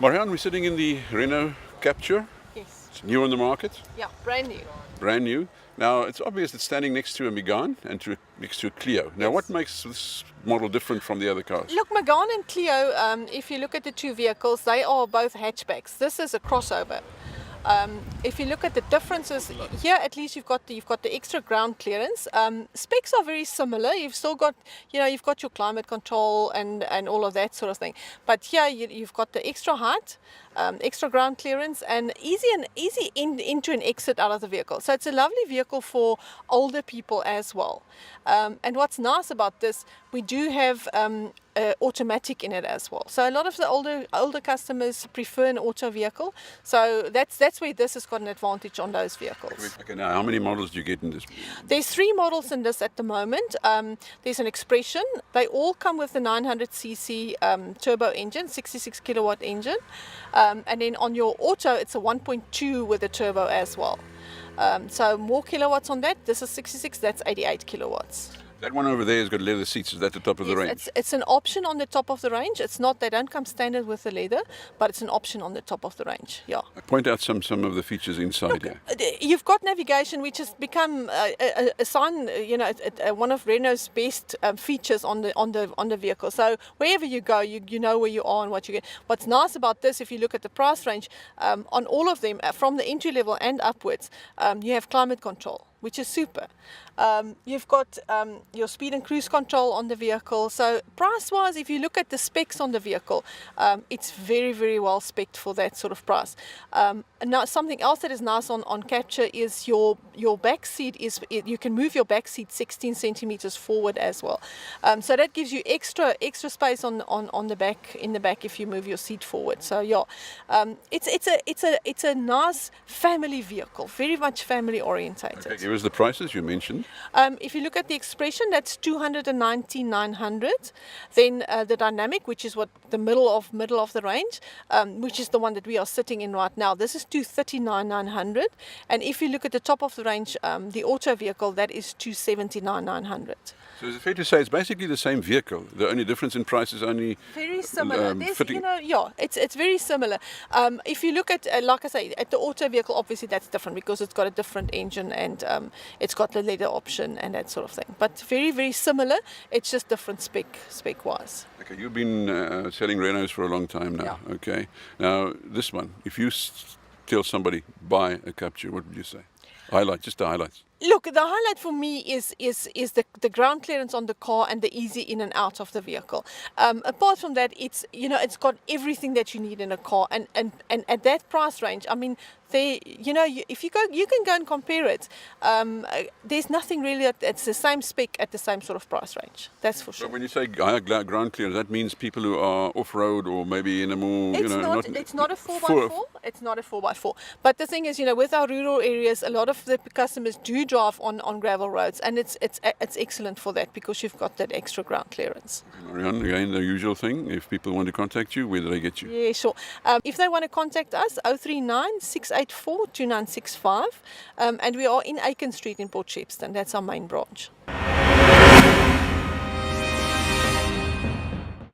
Marianne, we're sitting in the Renault Capture. Yes. It's new on the market, Yeah, brand new. brand new. Now, it's obvious it's standing next to a Megane and next to a Clio. Now, Yes. what makes this model different from the other cars? Look, Megane and Clio, if you look at the two vehicles, they are both hatchbacks. This is a crossover. If you look at the differences here, at least you've got the extra ground clearance. Specs are very similar. You've still got, you've got your climate control and all of that sort of thing. But here you've got the extra height, extra ground clearance, and easy into and exit out of the vehicle. So it's a lovely vehicle for older people as well. And what's nice about this, we do have automatic in it as well. So a lot of the older customers prefer an auto vehicle. So that's where this has got an advantage on those vehicles. Okay, now, how many models do you get in this? There's 3 models in this at the moment. There's an Expression. They all come with the 900cc turbo engine, 66 kilowatt engine. And then on your auto, it's a 1.2 with a turbo as well. So more kilowatts on that. This is 66, that's 88 kilowatts. That one over there has got leather seats. Is that the top of the range? It's an option on the top of the range. It's not, they don't come standard with the leather, but it's an option on the top of the range. Yeah. Point out some of the features inside here. You've got navigation, which has become a sign, one of Renault's best features on the vehicle. So wherever you go, you know where you are and what you get. What's nice about this, if you look at the price range, on all of them, from the entry level and upwards, you have climate control, which is super. You've got your speed and cruise control on the vehicle. So price-wise, if you look at the specs on the vehicle, it's very, very well spec'd for that sort of price. Now, something else that is nice on Capture is your back seat you can move your back seat 16 centimeters forward as well. So that gives you extra space on the back, in the back, if you move your seat forward. So yeah, it's a nice family vehicle, very much family orientated. Okay, here is the prices you mentioned. If you look at the Expression, that's 219,900. Then the Dynamic, which is what the middle of the range, which is the one that we are sitting in right now. This is 239,900. And if you look at the top of the range, the auto vehicle, that is 279,900. So is it fair to say it's basically the same vehicle? The only difference in price is only very similar. fitting. It's very similar. If you look at, like I say, at the auto vehicle, obviously that's different because it's got a different engine and it's got the leather option and that sort of thing. But very, very similar. It's just different spec-wise. Okay, you've been selling Renaults for a long time now. Yeah. Okay. Now, this one, if you tell somebody buy a Capture, what would you say? Just the highlights. Look, the highlight for me is the ground clearance on the car and the easy in and out of the vehicle. Apart from that, it's got everything that you need in a car, and at that price range, I mean, if you can go and compare it. There's nothing really it's the same spec at the same sort of price range. That's for sure. But when you say higher ground clearance, that means people who are off road or maybe in a more it's not a 4x4. It's not a 4x4. But the thing is, with our rural areas, a lot of the customers do drive on gravel roads, and it's excellent for that because you've got that extra ground clearance. Marianne, again, the usual thing, if people want to contact you, where do they get you? Yeah, sure. If they want to contact us, 039-684-2965, and we are in Aiken Street in Port Shepstone. That's our main branch.